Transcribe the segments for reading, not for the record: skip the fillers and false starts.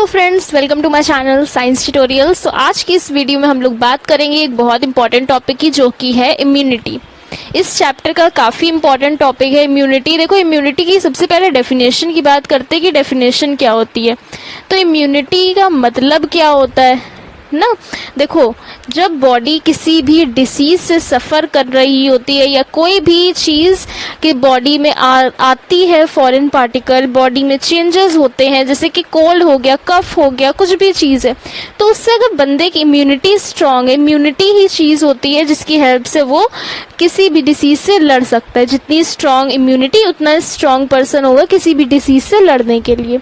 Hello friends, welcome to my channel science tutorials. तो आज की इस वीडियो में हम लोग बात करेंगे एक बहुत इंपॉर्टेंट टॉपिक की, जो कि है इम्यूनिटी। इस चैप्टर का काफ़ी इंपॉर्टेंट टॉपिक है इम्यूनिटी। देखो, इम्यूनिटी की सबसे पहले डेफिनेशन की बात करते हैं कि डेफिनेशन क्या होती है। तो इम्यूनिटी का मतलब क्या होता है ना। देखो, जब बॉडी किसी भी डिसीज से सफ़र कर रही होती है या कोई भी चीज़ के बॉडी में आती है, फॉरेन पार्टिकल बॉडी में चेंजेस होते हैं, जैसे कि कोल्ड हो गया, कफ हो गया, कुछ भी चीज़ है, तो उससे अगर बंदे की इम्यूनिटी स्ट्रांग है, इम्यूनिटी ही चीज़ होती है जिसकी हेल्प से वो किसी भी डिसीज से लड़ सकता है। जितनी स्ट्रांग इम्यूनिटी, उतना स्ट्रांग पर्सन होगा किसी भी डिसीज से लड़ने के लिए।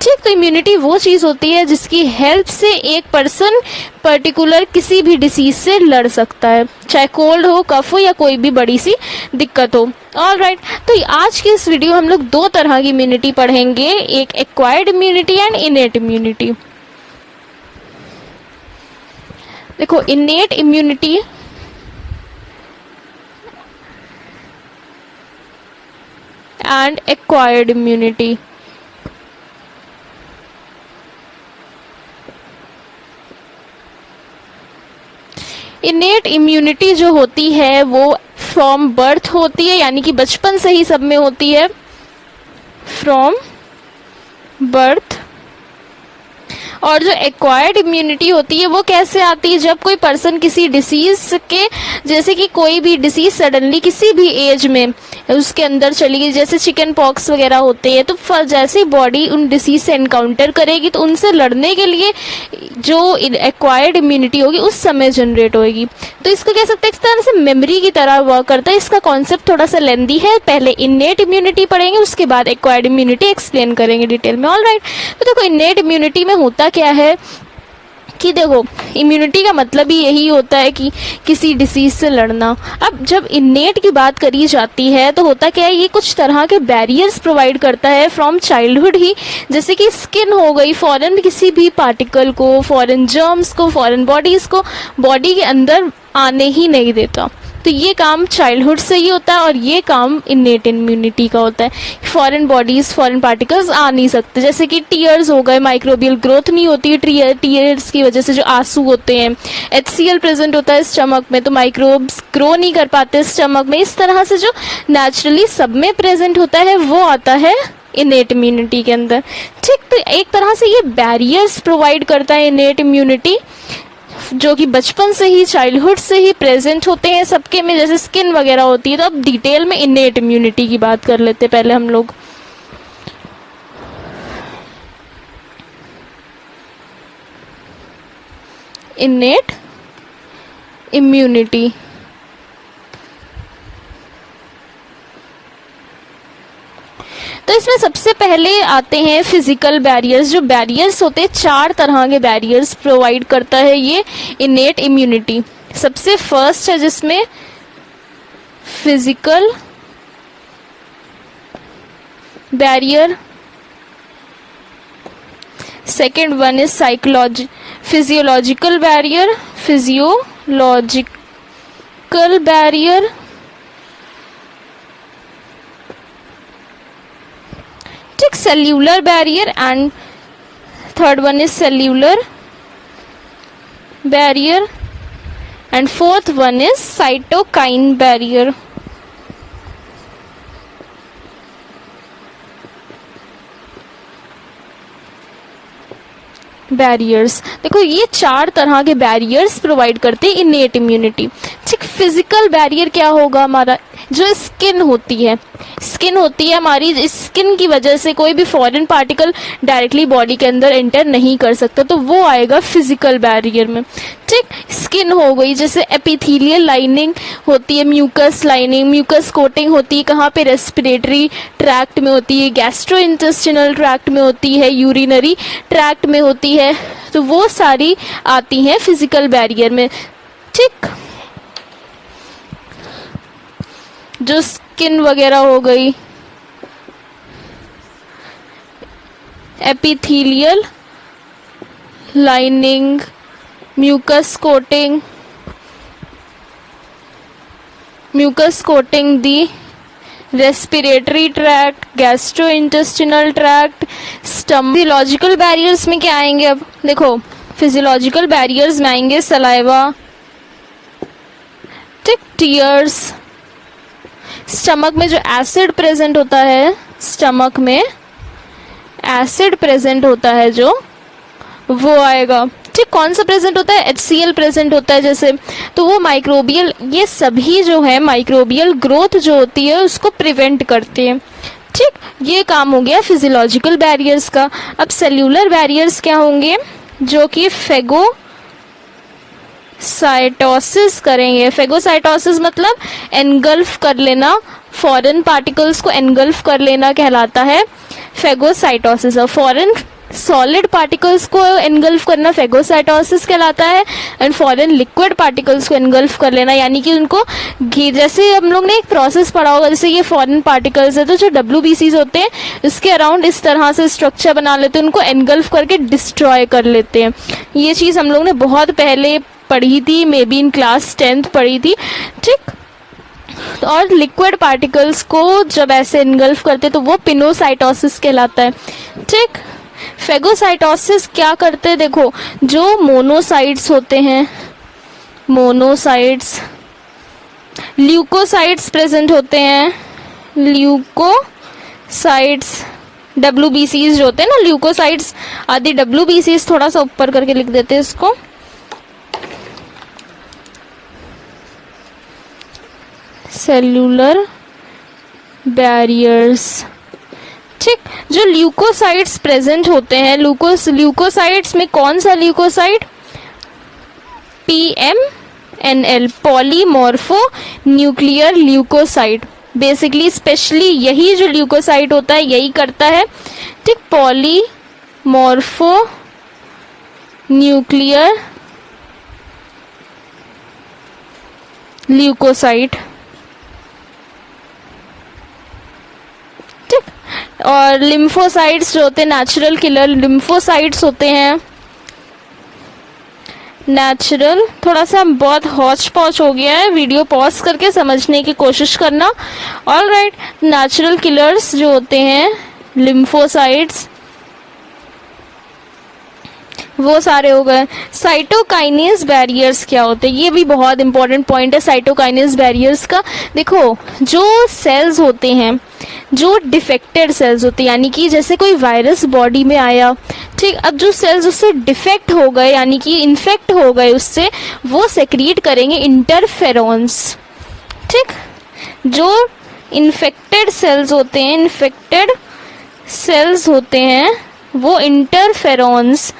ठीक, तो इम्यूनिटी वो चीज़ होती है जिसकी हेल्प से एक पर्सन पर्टिकुलर किसी भी डिसीज से लड़ सकता है, चाहे कोल्ड हो, कफ हो या कोई भी बड़ी सी दिक्कत हो। ऑलराइट, तो आज की इस वीडियो हम लोग दो तरह की इम्यूनिटी पढ़ेंगे, एक acquired immunity and innate immunity. देखो, innate immunity and acquired immunity. Innate immunity जो होती है वो फ्रॉम बर्थ होती है, यानी कि बचपन से ही सब में होती है, फ्रॉम बर्थ। और जो एक्वायर्ड इम्यूनिटी होती है वो कैसे आती है, जब कोई पर्सन किसी डिसीज के, जैसे कि कोई भी डिसीज सडनली किसी भी एज में उसके अंदर चली गई, जैसे चिकन पॉक्स वगैरह होते हैं, तो जैसे बॉडी उन डिसीज से एनकाउंटर करेगी तो उनसे लड़ने के लिए जो एक्वायर्ड इम्यूनिटी होगी उस समय जनरेट होगी। तो इसको कह सकते हैं इस तरह से मेमोरी की तरह वर्क करता है। इसका कॉन्सेप्ट थोड़ा सा लेंदी है, पहले इनेट इम्यूनिटी पढ़ेंगे, उसके बाद एक्वायर्ड इम्यूनिटी एक्सप्लेन करेंगे डिटेल में। ऑलराइट, तो देखो, इनेट इम्यूनिटी में होता क्या है कि देखो, इम्यूनिटी का मतलब ही यही होता है कि किसी डिसीज से लड़ना। अब जब इनेट की बात करी जाती है तो होता क्या है, ये कुछ तरह के बैरियर्स प्रोवाइड करता है फ्रॉम चाइल्डहुड ही, जैसे कि स्किन हो गई, फॉरेन किसी भी पार्टिकल को, फॉरेन जर्म्स को, फॉरेन बॉडीज को बॉडी के अंदर आने ही नहीं देता। तो ये काम चाइल्डहुड से ही होता है और ये काम इनेट इम्यूनिटी का होता है। फॉरेन बॉडीज, फॉरेन पार्टिकल्स आ नहीं सकते, जैसे कि टीयर्स हो गए, माइक्रोबियल ग्रोथ नहीं होती है टीयर्स की वजह से, जो आंसू होते हैं, HCl प्रेजेंट होता है स्टमक में, तो माइक्रोब्स ग्रो नहीं कर पाते स्टमक में। इस तरह से जो नेचुरली सब में प्रेजेंट होता है वो आता है इनेट इम्यूनिटी के अंदर। ठीक, तो एक तरह से ये बैरियर्स प्रोवाइड करता है इनेट इम्यूनिटी, जो कि बचपन से ही, चाइल्डहुड से ही प्रेजेंट होते हैं सबके में, जैसे स्किन वगैरह होती है। तो अब डिटेल में इनेट इम्यूनिटी की बात कर लेते हैं पहले हम लोग। इनेट इम्यूनिटी, तो इसमें सबसे पहले आते हैं फिजिकल बैरियर्स। जो बैरियर्स होते हैं, चार तरह के बैरियर्स प्रोवाइड करता है ये इनेट इम्यूनिटी। सबसे फर्स्ट है जिसमें physical barrier, second one is physiological barrier, physiological barrier, cellular barrier, and third one is cellular barrier, and fourth one is cytokine barrier. Barriers, देखो, ये चार तरह के बैरियर्स प्रोवाइड करते हैं इनेट इम्यूनिटी। ठीक, फिजिकल बैरियर क्या होगा हमारा, जो स्किन होती है, स्किन होती है हमारी, स्किन की वजह से कोई भी फॉरेन पार्टिकल डायरेक्टली बॉडी के अंदर एंटर नहीं कर सकता, तो वो आएगा फिजिकल बैरियर में। ठीक, स्किन हो गई, जैसे एपिथेलियल लाइनिंग होती है, म्यूकस लाइनिंग, म्यूकस कोटिंग होती है, कहाँ पे, रेस्पिरेटरी ट्रैक्ट में होती है, गैस्ट्रोइंटेस्टिनल ट्रैक्ट में होती है, यूरिनरी ट्रैक्ट में होती है, तो वो सारी आती हैं फिजिकल बैरियर में। ठीक, जो स्किन वगैरह हो गई, epithelial lining, mucus coating the respiratory tract, gastrointestinal tract, physiological barriers में क्या आएंगे? अब देखो फिजियोलॉजिकल बैरियर्स में आएंगे सलाइवा, ठीक, टीयर्स, स्टमक में जो एसिड प्रेजेंट होता है, स्टमक में एसिड प्रेजेंट होता है जो, वो आएगा, ठीक। कौन सा प्रेजेंट होता है? HCl प्रेजेंट होता है जैसे, तो वो माइक्रोबियल, ये सभी जो है माइक्रोबियल ग्रोथ जो होती है उसको प्रिवेंट करते हैं, ठीक। ये काम हो गया फिजियोलॉजिकल बैरियर्स का। अब सेल्यूलर बैरियर्स क्या होंगे? जो कि फेगोसाइटोसिस करेंगे। फेगोसाइटोसिस मतलब एनगल्फ कर लेना, फॉरेन पार्टिकल्स को एनगल्फ कर लेना कहलाता है फेगोसाइटोसिस। और फॉरेन सॉलिड पार्टिकल्स को एनगल्फ करना फेगोसाइटोसिस कहलाता है, एंड फॉरेन लिक्विड पार्टिकल्स को एनगल्फ कर लेना, यानी कि उनको जैसे हम लोग ने एक प्रोसेस पढ़ा होगा, जैसे ये फॉरेन पार्टिकल्स है तो जो WBCs होते हैं इसके अराउंड इस तरह से स्ट्रक्चर बना लेते हैं, उनको एनगल्फ करके डिस्ट्रॉय कर लेते हैं। ये चीज़ हम लोग ने बहुत पहले पढ़ी थी, may be in class 10th पढ़ी थी, ठीक। और लिक्विड पार्टिकल्स को जब ऐसे एनगल्फ करते तो वो पिनोसाइटोसिस कहलाता है, ठीक। फेगोसाइटोसिस क्या करते हैं? देखो जो मोनोसाइट्स होते हैं, मोनोसाइट्स, ल्यूकोसाइट्स प्रेजेंट होते हैं, ल्यूकोसाइट्स, WBCs जो होते हैं ना, ल्यूकोसाइट्स आदि WBCs, थोड़ा सा ऊपर करके लिख देते हैं इसको, सेल्यूलर बैरियर्स, ठीक। जो ल्यूकोसाइट्स प्रेजेंट होते हैं, ल्यूकोसाइट्स में कौन सा leucocyte? PMNL, polymorpho nuclear leucocyte. Basically specially यही जो ल्यूकोसाइट होता है यही करता है, ठीक, पॉलीमॉर्फो न्यूक्लियर ल्यूकोसाइट, ठीक। और लिम्फोसाइट्स जो होते हैं, नेचुरल किलर लिम्फोसाइट्स होते हैं, नेचुरल, थोड़ा सा बहुत हौच पौच हो गया है, वीडियो पॉज करके समझने की कोशिश करना। ऑलराइट, नेचुरल किलर्स जो होते हैं लिम्फोसाइट्स, वो सारे हो गए। साइटोकाइनेज बैरियर्स क्या होते हैं? ये भी बहुत इंपॉर्टेंट पॉइंट है साइटोकाइनेज बैरियर्स का। देखो जो सेल्स होते हैं, जो डिफेक्टेड सेल्स होते हैं, यानी कि जैसे कोई वायरस बॉडी में आया, ठीक, अब जो सेल्स उससे डिफेक्ट हो गए यानी कि इन्फेक्ट हो गए उससे, वो सेक्रीट करेंगे इंटरफेरॉन्स, ठीक। जो इन्फेक्टेड सेल्स होते हैं, इन्फेक्टेड सेल्स होते हैं वो इंटरफेरॉन्स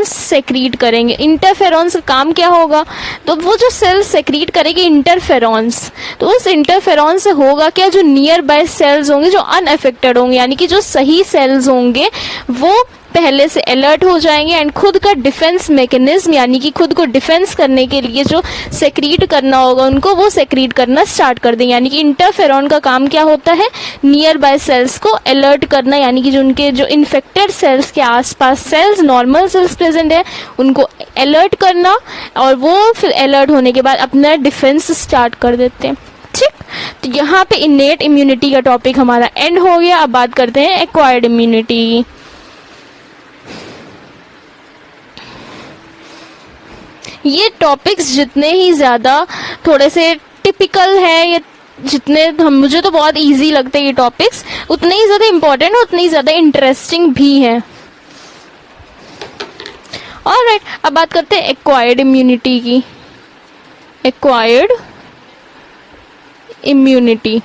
सेक्रीट करेंगे। इंटरफेरॉन्स का काम क्या होगा? तो वो जो सेल्स सेक्रीट करेंगे इंटरफेरॉन्स, तो उस इंटरफेरॉन्स से होगा क्या? जो नियर बाय सेल्स होंगे, जो अनअफेक्टेड होंगे, यानी कि जो सही सेल्स होंगे वो पहले से अलर्ट हो जाएंगे एंड खुद का डिफेंस मैकेनिज्म, यानी कि खुद को डिफेंस करने के लिए जो सेक्रीट करना होगा उनको, वो सेक्रीट करना स्टार्ट कर देंगे। यानी कि इंटरफेरॉन का काम क्या होता है? नियर बाय सेल्स को अलर्ट करना, यानी कि जो उनके जो इन्फेक्टेड सेल्स के आसपास सेल्स, नॉर्मल सेल्स प्रेजेंट है, उनको अलर्ट करना, और वो फिर अलर्ट होने के बाद अपना डिफेंस स्टार्ट कर देते हैं, ठीक। तो यहाँ पे इनेट इम्यूनिटी का टॉपिक हमारा एंड हो गया। अब बात करते हैं एक्वायर्ड इम्यूनिटी। ये टॉपिक्स जितने ही ज़्यादा थोड़े से टिपिकल है, ये जितने मुझे तो बहुत इजी लगते हैं ये टॉपिक्स, उतने ही ज़्यादा इम्पोर्टेंट, उतने ही ज़्यादा इंटरेस्टिंग भी हैं। ऑलराइट, अब बात करते हैं एक्वायर्ड इम्यूनिटी की। एक्वायर्ड इम्यूनिटी,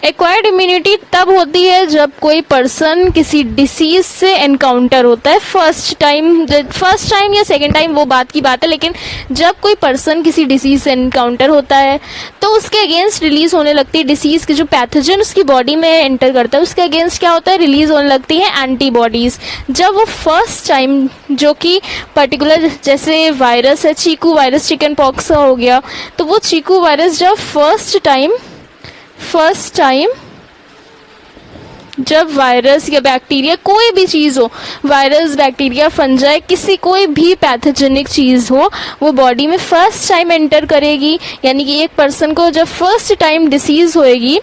एक्वायर्ड इम्यूनिटी तब होती है जब कोई पर्सन किसी डिसीज से एनकाउंटर होता है फर्स्ट टाइम या सेकेंड टाइम, वो बात की बात है, लेकिन जब कोई पर्सन किसी डिसीज से एनकाउंटर होता है तो उसके अगेंस्ट रिलीज होने लगती है, डिसीज के जो पैथोजन उसकी बॉडी में एंटर करता है उसके अगेंस्ट क्या होता है? रिलीज होने लगती है एंटीबॉडीज। जब वो फर्स्ट टाइम, जो कि पर्टिकुलर जैसे वायरस है, चीकू वायरस, चिकन पॉक्स हो गया, तो वो चीकू वायरस जब फर्स्ट टाइम जब वायरस या बैक्टीरिया, कोई भी चीज़ हो, वायरस, बैक्टीरिया, फंजाई, किसी कोई भी पैथोजेनिक चीज़ हो, वो बॉडी में फर्स्ट टाइम एंटर करेगी, यानी कि एक पर्सन को जब फर्स्ट टाइम डिसीज़ होएगी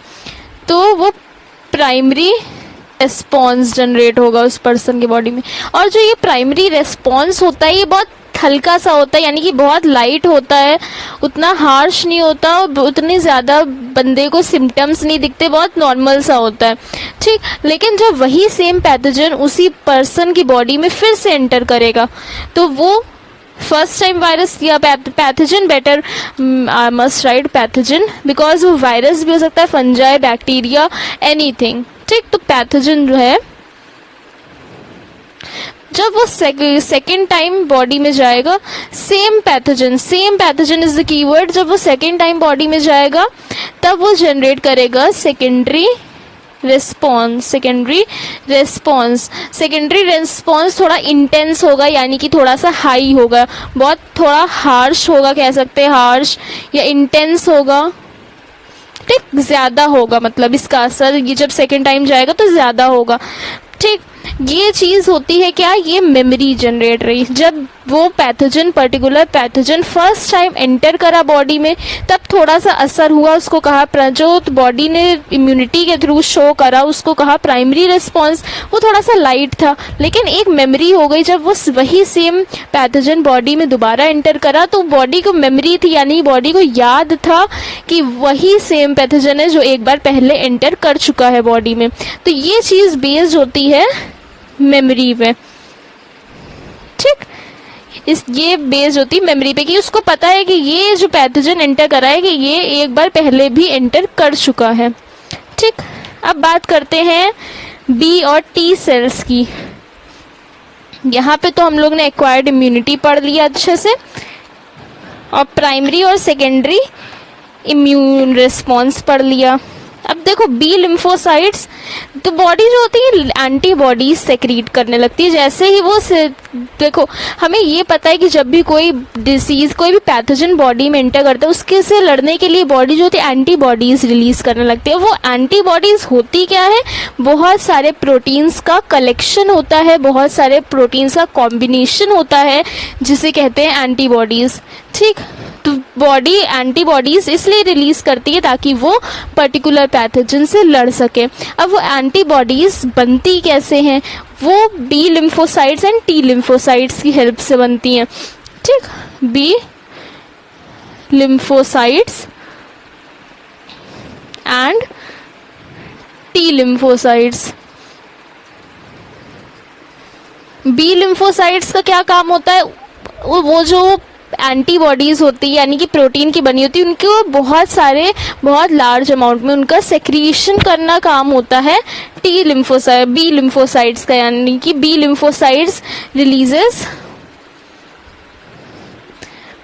तो वो प्राइमरी रेस्पॉन्स जनरेट होगा उस पर्सन की बॉडी में। और जो ये प्राइमरी रेस्पॉन्स होता है ये बहुत हल्का सा होता है, यानी कि बहुत लाइट होता है, उतना हार्श नहीं होता और उतनी ज़्यादा बंदे को सिम्टम्स नहीं दिखते, बहुत नॉर्मल सा होता है, ठीक। लेकिन जब वही सेम पैथोजन उसी पर्सन की बॉडी में फिर से एंटर करेगा तो वो फर्स्ट टाइम वायरस या pathogen, better must write pathogen, because वो वायरस भी हो सकता है, फंजाई, बैक्टीरिया, एनीथिंग, ठीक। तो पैथोजन जो है जब वो सेकेंड टाइम बॉडी में जाएगा, same pathogen is the keyword, जब वो सेकेंड टाइम बॉडी में जाएगा तब वो जनरेट करेगा सेकेंडरी रेस्पॉन्स थोड़ा इंटेंस होगा, यानी कि थोड़ा सा हाई होगा, बहुत थोड़ा हार्श होगा, कह सकते हैं हार्श या इंटेंस होगा, ठीक, ज्यादा होगा, मतलब इसका असर ये जब सेकेंड टाइम जाएगा तो ज्यादा होगा, ठीक। ये चीज होती है क्या, ये मेमोरी जनरेट रही, जब वो pathogen, particular pathogen first time enter करा बॉडी में तब थोड़ा सा असर हुआ, उसको कहा, जो बॉडी ने इम्यूनिटी के थ्रू शो करा उसको कहा प्राइमरी रिस्पॉन्स, वो थोड़ा सा लाइट था, लेकिन एक मेमोरी हो गई, जब वो वही सेम पैथोजन बॉडी में दोबारा एंटर करा तो बॉडी को मेमोरी थी, यानी बॉडी को याद था कि वही सेम पैथोजन है जो एक बार पहले एंटर कर चुका है बॉडी में। तो ये चीज बेस्ड होती है मेमोरी पे, ठीक। ये बेस्ड होती है मेमोरी पे कि उसको पता है कि ये जो पैथोजन एंटर करा है कि ये एक बार पहले भी एंटर कर चुका है, ठीक। अब बात करते हैं बी और टी सेल्स की। यहाँ पे तो हम लोग ने एक्वायर्ड इम्यूनिटी पढ़ लिया अच्छे से, और प्राइमरी और सेकेंडरी इम्यून रिस्पॉन्स पढ़ लिया। अब देखो बी लिम्फोसाइट्स, तो बॉडी जो होती है एंटीबॉडीज सेक्रीट करने लगती है, जैसे ही वो देखो हमें ये पता है कि जब भी कोई डिसीज, कोई भी पैथोजन बॉडी में एंटर करता है उसके से लड़ने के लिए बॉडी जो होती है एंटीबॉडीज रिलीज करने लगती है। वो एंटीबॉडीज होती क्या है, बहुत सारे प्रोटीन्स का कलेक्शन होता है, बहुत सारे प्रोटीन्स का कॉम्बिनेशन होता है जिसे कहते हैं एंटीबॉडीज, ठीक। तो बॉडी एंटीबॉडीज इसलिए रिलीज करती है ताकि वो पर्टिकुलर पैथोजन से लड़ सके। अब वो एंटीबॉडीज बनती कैसे हैं, वो B lymphocytes and T lymphocytes की हेल्प से बनती हैं, ठीक। B lymphocytes and T lymphocytes. B lymphocytes का क्या काम होता है, वो जो एंटीबॉडीज होती है यानी कि प्रोटीन की बनी होती है, उनको बहुत लार्ज अमाउंट में उनका सेक्रीशन करना काम होता है बी लिम्फोसाइट्स का, यानी कि B lymphocytes releases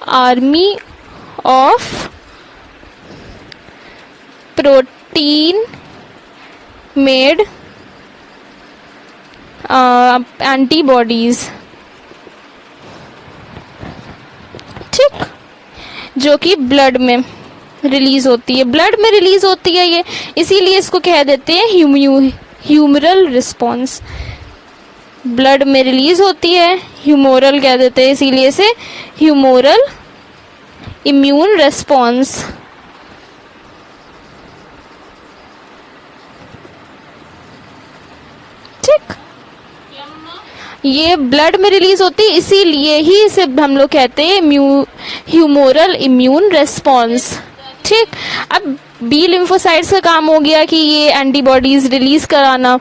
army of protein made antibodies, ठीक, जो कि ब्लड में रिलीज होती है, ये इसीलिए इसको कह देते हैं ह्यूमरल रिस्पॉन्स। ब्लड में रिलीज होती है, ह्यूमोरल कह देते हैं इसीलिए इसे ह्यूमोरल इम्यून रिस्पॉन्स, ठीक। ये ब्लड में रिलीज होती है इसीलिए ही इसे हम लोग कहते हैं ह्यूमोरल इम्यून रेस्पॉन्स, ठीक। अब बी लिम्फोसाइट्स का काम हो गया कि ये एंटीबॉडीज रिलीज कराना।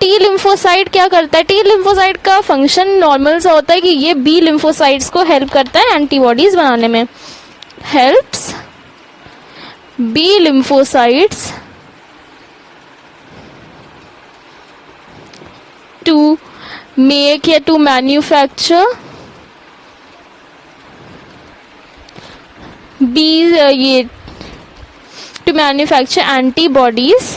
टी लिम्फोसाइट क्या करता है, टी लिम्फोसाइट का फंक्शन नॉर्मल सा होता है कि ये बी लिम्फोसाइट्स को हेल्प करता है एंटीबॉडीज बनाने में, helps B lymphocytes to make या टू मैन्युफैक्चर ये to manufacture antibodies.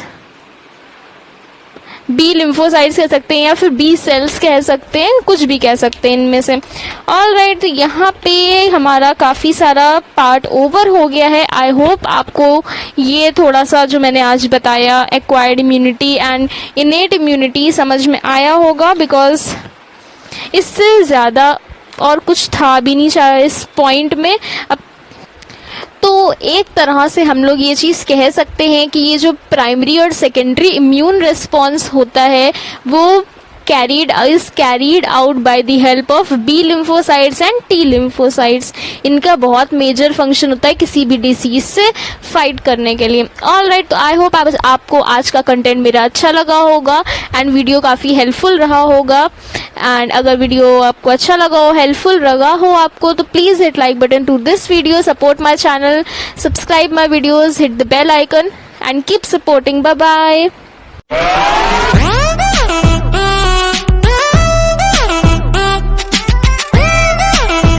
B lymphocytes कह सकते हैं या फिर बी सेल्स कह सकते हैं, कुछ भी कह सकते हैं इनमें से। ऑलराइट, तो यहाँ पे हमारा काफ़ी सारा पार्ट ओवर हो गया है। आई होप आपको ये थोड़ा सा जो मैंने आज बताया acquired immunity and innate immunity समझ में आया होगा, बिकॉज इससे ज़्यादा और कुछ था भी नहीं शायद इस पॉइंट में। अब तो एक तरह से हम लोग ये चीज़ कह सकते हैं कि ये जो प्राइमरी और सेकेंडरी इम्यून रिस्पॉन्स होता है वो is carried out by the help of B lymphocytes and T lymphocytes। इनका बहुत मेजर फंक्शन होता है किसी भी डिसीज से फाइट करने के लिए। ऑलराइट, तो आई होप आपको आज का कंटेंट मेरा अच्छा लगा होगा एंड वीडियो काफ़ी हेल्पफुल रहा होगा। एंड अगर वीडियो आपको अच्छा लगा हो, हेल्पफुल लगा हो आपको, तो please hit like button to this video, support my channel, subscribe my videos, hit the bell icon and keep supporting. Bye bye.